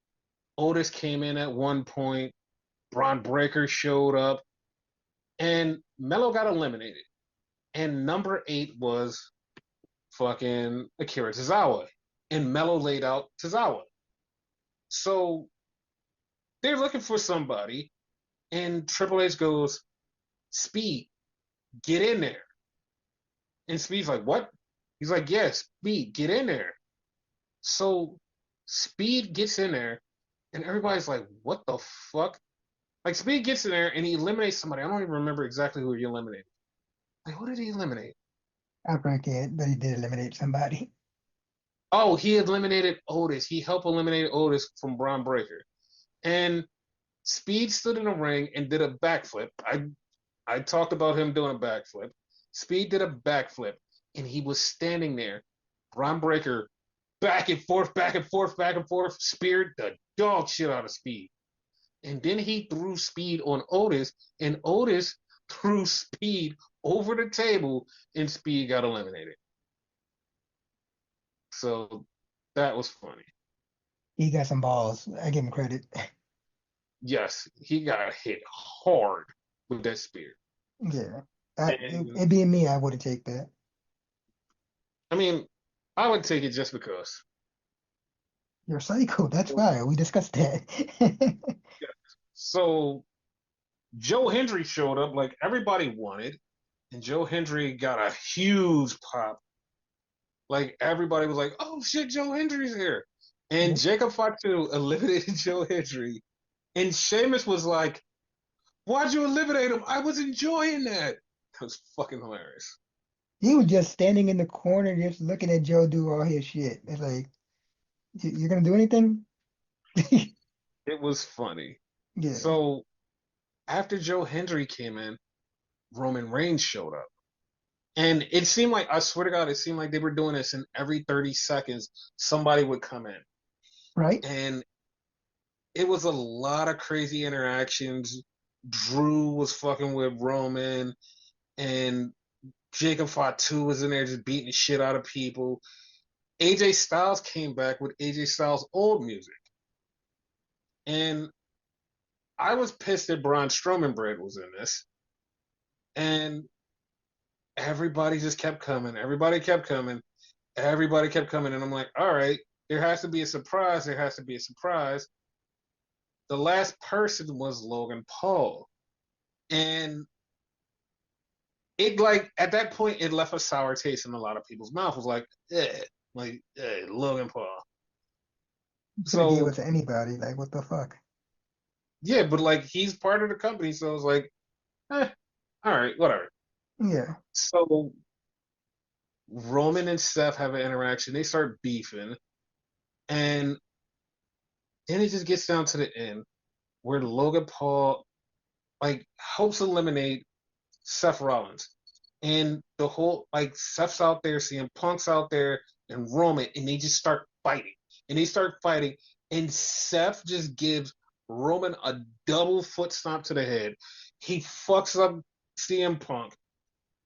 Otis came in at one point. Braun Breaker showed up, and Mello got eliminated. And number 8 was fucking Akira Tozawa, and Mello laid out Tozawa. So they're looking for somebody, and Triple H goes, "Speed, get in there." And Speed's like, "What?" He's like, "Yeah, Speed, get in there." So Speed gets in there, and everybody's like, "What the fuck?" Like Speed gets in there and he eliminates somebody. I don't even remember exactly who he eliminated. Like, who did he eliminate? I forget, but he did eliminate somebody. Oh, he eliminated Otis. He helped eliminate Otis from Braun Breaker. And Speed stood in the ring and did a backflip. I talked about him doing a backflip. Speed did a backflip, and he was standing there. Braun Breaker back and forth, back and forth, back and forth, speared the dog shit out of Speed. And then he threw Speed on Otis, and Otis threw Speed over the table, and Speed got eliminated. So that was funny. He got some balls. I give him credit. Yes, he got hit hard with that spear. Yeah. And It being me, I would have taken that. I mean, I would take it just because. You're psycho. That's why we discussed that. So Joe Hendry showed up like everybody wanted, and Joe Hendry got a huge pop. Like everybody was like, "Oh shit, Joe Hendry's here," and Yep. Jacob Fatu eliminated Joe Hendry, and Sheamus was like, "Why'd you eliminate him? I was enjoying that." That was fucking hilarious. He was just standing in the corner, just looking at Joe do all his shit. It's like, you're gonna do anything? It was funny. Yeah. So after Joe Hendry came in, Roman Reigns showed up. And it seemed like, I swear to God, it seemed like they were doing this, and every 30 seconds, somebody would come in. Right? And it was a lot of crazy interactions. Drew was fucking with Roman, and Jacob Fatu was in there just beating the shit out of people. AJ Styles came back with AJ Styles' old music. And I was pissed that Braun Strowman Bread was in this. And everybody just kept coming. Everybody kept coming. Everybody kept coming. And I'm like, all right, there has to be a surprise. There has to be a surprise. The last person was Logan Paul. And it, like, at that point, it left a sour taste in a lot of people's mouth. It was like, Logan Paul. Could have gave it So, to anybody. Like, what the fuck? yeah, but like, he's part of the company. So it's like, eh, all right, whatever. Yeah. So Roman and Seth have an interaction. They start beefing. And then it just gets down to the end where Logan Paul like helps eliminate Seth Rollins. And the whole like Seth's out there, CM Punk's out there, and Roman, and they just start fighting. And they start fighting, and Seth just gives Roman a double foot stomp to the head. He fucks up CM Punk,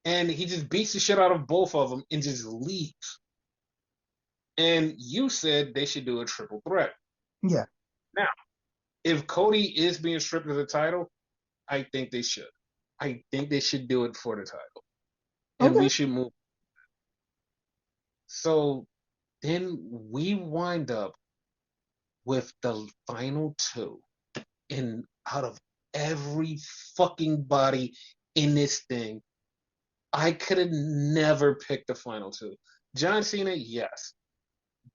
and he just beats the shit out of both of them and just leaves. And you said they should do a triple threat. Yeah. Now, if Cody is being stripped of the title, I think they should. I think they should do it for the title. And Okay. we should move. So then we wind up with the final two. And out of every fucking body in this thing, I could have never picked the final two. John Cena, yes.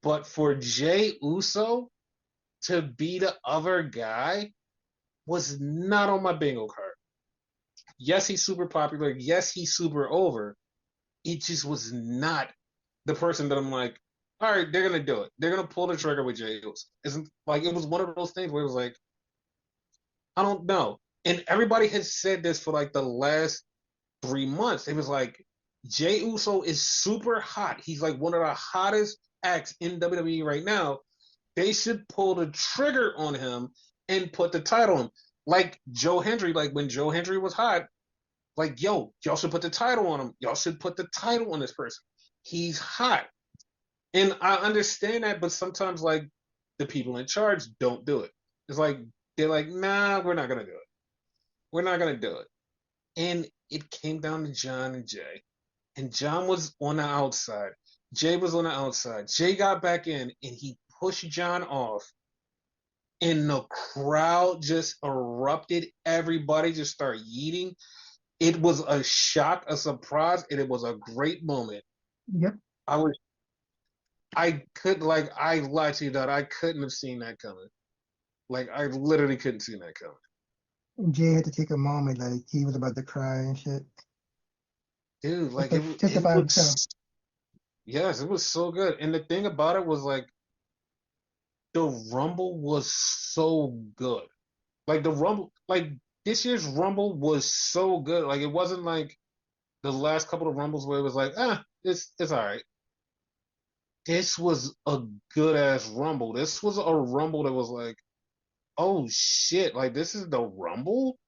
But for Jey Uso to be the other guy was not on my bingo card. Yes, he's super popular. Yes, he's super over. It just was not the person that I'm like, all right, they're gonna do it. They're gonna pull the trigger with Jey Uso. Isn't like it was one of those things where it was like, I don't know. And everybody has said this for like the last 3 months. It was like Jey Uso is super hot. He's like one of the hottest acts in WWE right now. They should pull the trigger on him and put the title on him. Like Joe Hendry, like when Joe Hendry was hot, like, yo, y'all should put the title on him. Y'all should put the title on this person. He's hot. And I understand that, but sometimes like the people in charge don't do it. It's like they're like, nah, we're not gonna do it. We're not gonna do it. And it came down to John and Jay. And John was on the outside. Jay was on the outside. Jay got back in and he pushed John off. And the crowd just erupted. Everybody just started yeeting. It was a shock, a surprise, and it was a great moment. Yep. I was, I could like, I lied to you that I couldn't have seen that coming. Like, I literally couldn't see that coming, And Jay had to take a moment, like he was about to cry and shit. dude. Just Like, by, it by himself. was, yes, it was so good. And the thing about it was like, the Rumble was so good. Like the Rumble, like this year's Rumble was so good. Like it wasn't like the last couple of Rumbles where it was like, it's all right. This was a good ass Rumble. This was a Rumble that was like, oh shit, like this is the Rumble.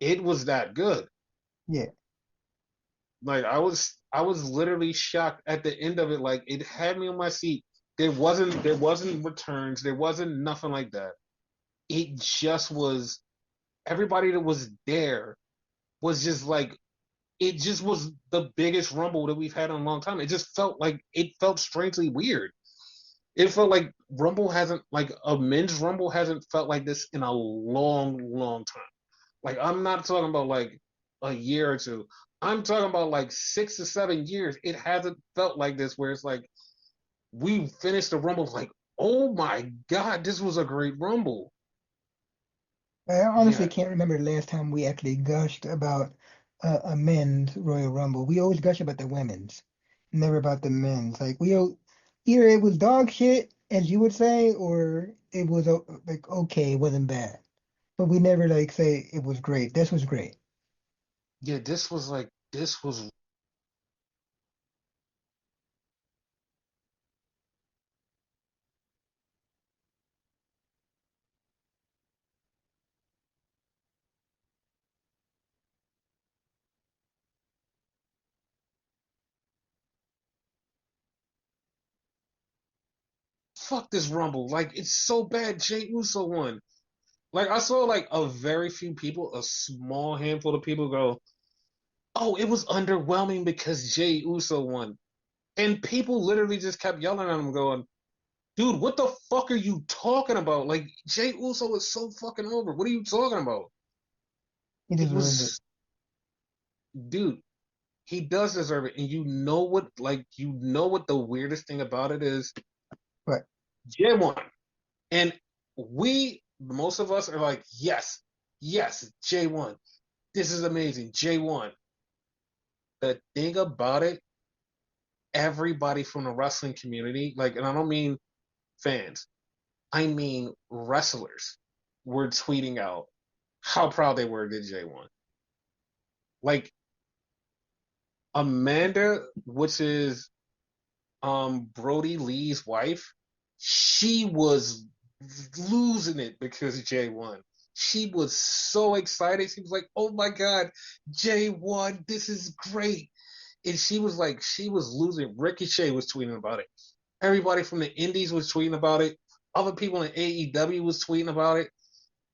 It was that good. Yeah. Like I was literally shocked at the end of it. Like it had me on my seat. There wasn't returns. There wasn't nothing like that. It just was everybody that was there was just like it just was the biggest rumble that we've had in a long time. It just felt like it felt strangely weird. It felt like Rumble hasn't like a men's Rumble hasn't felt like this in a long, long time. Like I'm not talking about like a year or two. I'm talking about like 6 to 7 years. It hasn't felt like this where it's like we finished the Rumble like, oh my God, this was a great Rumble. I honestly Yeah, can't remember the last time we actually gushed about a men's Royal Rumble. We always gush about the women's, never about the men's. Like either it was dog shit, as you would say, or it was like okay, it wasn't bad. But we never like say it was great. This was great. yeah, this was fuck this Rumble. Like it's so bad. Jey Uso won. Like I saw like a very few people, a small handful of people go, "Oh, it was underwhelming because Jey Uso won." And people literally just kept yelling at him going, "Dude, what the fuck are you talking about? Like Jey Uso is so fucking over. What are you talking about?" He It deserves it. was dude, he does deserve it. And you know what the weirdest thing about it is? But Jey won. And most of us are like, "Yes, yes, Jey won. This is amazing. Jey won." The thing about it, everybody from the wrestling community, like, and I don't mean fans, I mean wrestlers, were tweeting out how proud they were that Jay won. Like Amanda, which is Brody Lee's wife, she was losing it because Jay won. She was so excited. She was like, "Oh my God, Jay won! This is great!" And she was losing. Ricochet was tweeting about it. Everybody from the Indies was tweeting about it. Other people in AEW was tweeting about it.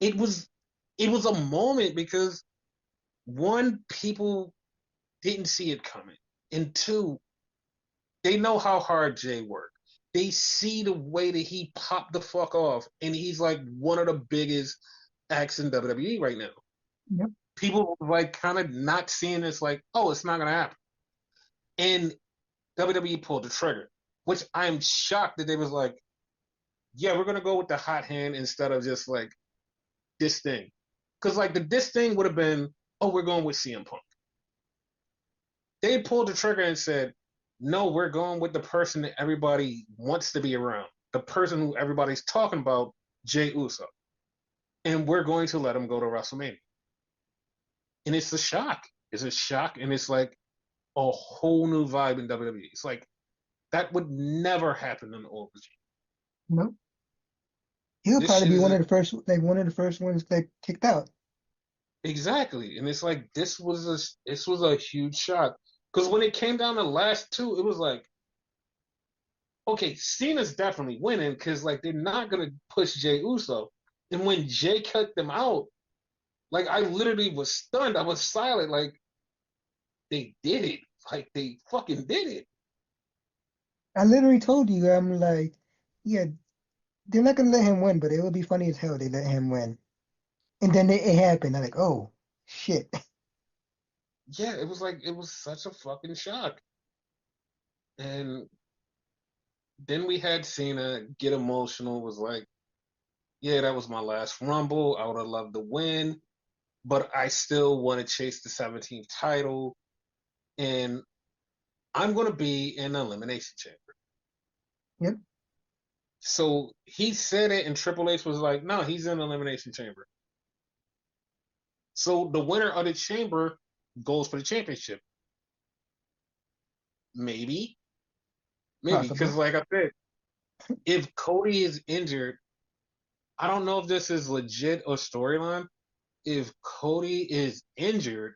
It was it was a moment because one, people didn't see it coming, and two, they know how hard Jay worked. They see the way that he popped the fuck off, and he's like one of the biggest acts in WWE right now. yep. People like kind of not seeing this like, oh, it's not gonna happen, and WWE pulled the trigger. which I'm shocked that they was like, yeah, we're gonna go with the hot hand instead of just like this thing. Because like this thing would have been, oh, we're going with CM Punk. They pulled the trigger and said, no, we're going with the person that everybody wants to be around, the person who everybody's talking about, Jey Uso, and we're going to let him go to WrestleMania. And it's a shock. It's a shock, and it's like a whole new vibe in WWE. It's like that would never happen in the old regime. Nope. He'll This probably shit be is one of the first ones that kicked out. exactly, and it's like this was a huge shock because when it came down to the last two, it was like, okay, Cena's definitely winning because like they're not gonna push Jey Uso, and when Jey cut them out, like I literally was stunned. I was silent. Like they did it. Like they fucking did it. I literally told you, I'm like, yeah, they're not gonna let him win, but it would be funny as hell they let him win. And then it happened. I'm like, oh shit. Yeah, it was like it was such a fucking shock. And then we had Cena get emotional. Was like, yeah, that was my last Rumble. I would have loved to win, but I still want to chase the 17th title, and I'm going to be in the Elimination Chamber. Yep. So he said it, and Triple H was like, no, he's in the Elimination Chamber. So the winner of the chamber goes for the championship. Maybe, maybe, because Possible. like I said, if Cody is injured, I don't know if this is legit or storyline. If Cody is injured,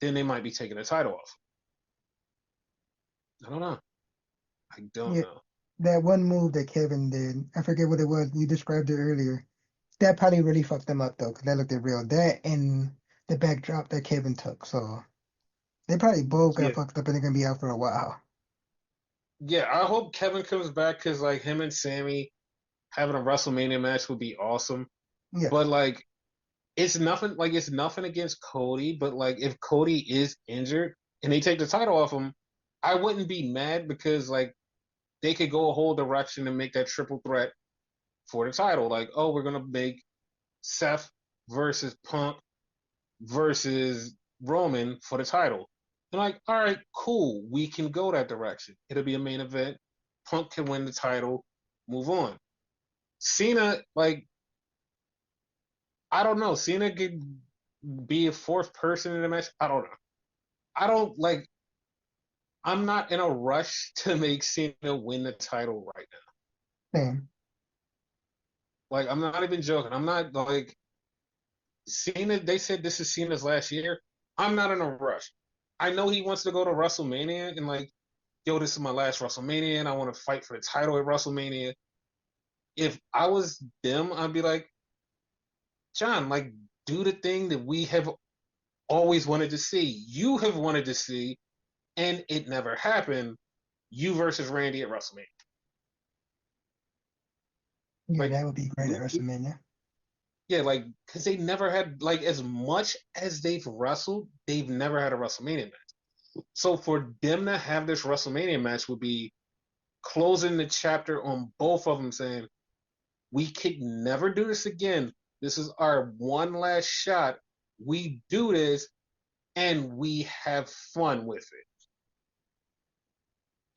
then they might be taking the title off. I don't know. I don't Yeah. know. That one move that Kevin did, I forget what it was. You described it earlier. That probably really fucked them up though, because that looked real. That and the backdrop that Kevin took. So they probably both got Yeah, fucked up and they're gonna be out for a while. yeah. I hope Kevin comes back because like him and Sammy having a WrestleMania match would be awesome. But Yes. like it's nothing against Cody, but like if Cody is injured and they take the title off him, I wouldn't be mad because like they could go a whole direction and make that triple threat for the title. Like, oh, we're gonna make Seth versus Punk versus Roman for the title. And like, all right, cool, we can go that direction. It'll be a main event. Punk can win the title, move on. Cena, like, I don't know. Cena could be a fourth person in the match. I don't know. I don't like. I'm not in a rush to make Cena win the title right now. Same. Like, I'm not even joking. I'm not like Cena. They said this is Cena's last year. I'm not in a rush. I know he wants to go to WrestleMania and like, yo, this is my last WrestleMania and I want to fight for the title at WrestleMania. If I was them, I'd be like, John, like, do the thing that we have always wanted to see. You have wanted to see, and it never happened. You versus Randy at WrestleMania. Yeah, Like, that would be great at WrestleMania. yeah, like, because they never had, like, as much as they've wrestled, they've never had a WrestleMania match. So for them to have this WrestleMania match would be closing the chapter on both of them saying, we could never do this again. This is our one last shot. We do this and we have fun with it.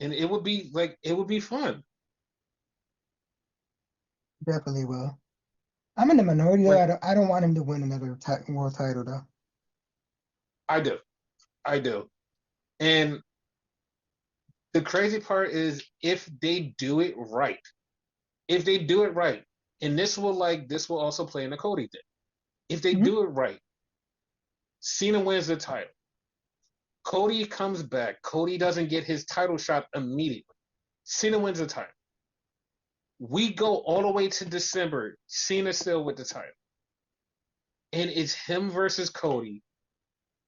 And it would be like, it would be fun. Definitely will. I'm in the minority though. Like, I don't want him to win another world title though. I do. I do. And the crazy part is if they do it right, if they do it right, and this will also play in the Cody thing. If they Hmm. do it right, Cena wins the title. Cody comes back. Cody doesn't get his title shot immediately. Cena wins the title. We go all the way to December. Cena still with the title. And it's him versus Cody.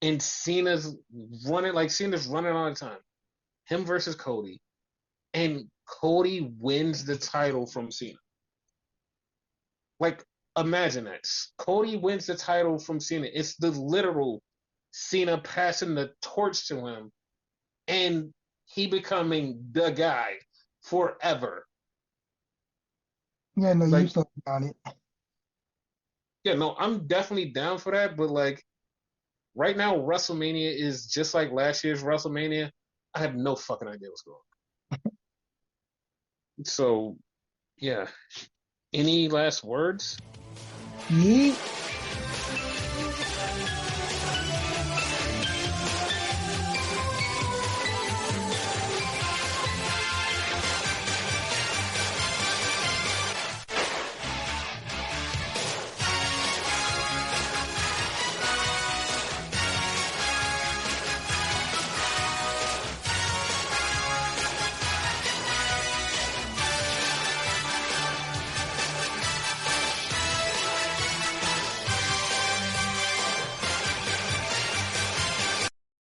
And Cena's running all the time. Him versus Cody. And Cody wins the title from Cena. Like, imagine that. Cody wins the title from Cena. It's the literal Cena passing the torch to him, and he becoming the guy forever. Yeah, no, you Like, so about it. yeah, no, I'm definitely down for that. But like right now, WrestleMania is just like last year's WrestleMania. I have no fucking idea what's going on. So yeah. Any last words? Yeet.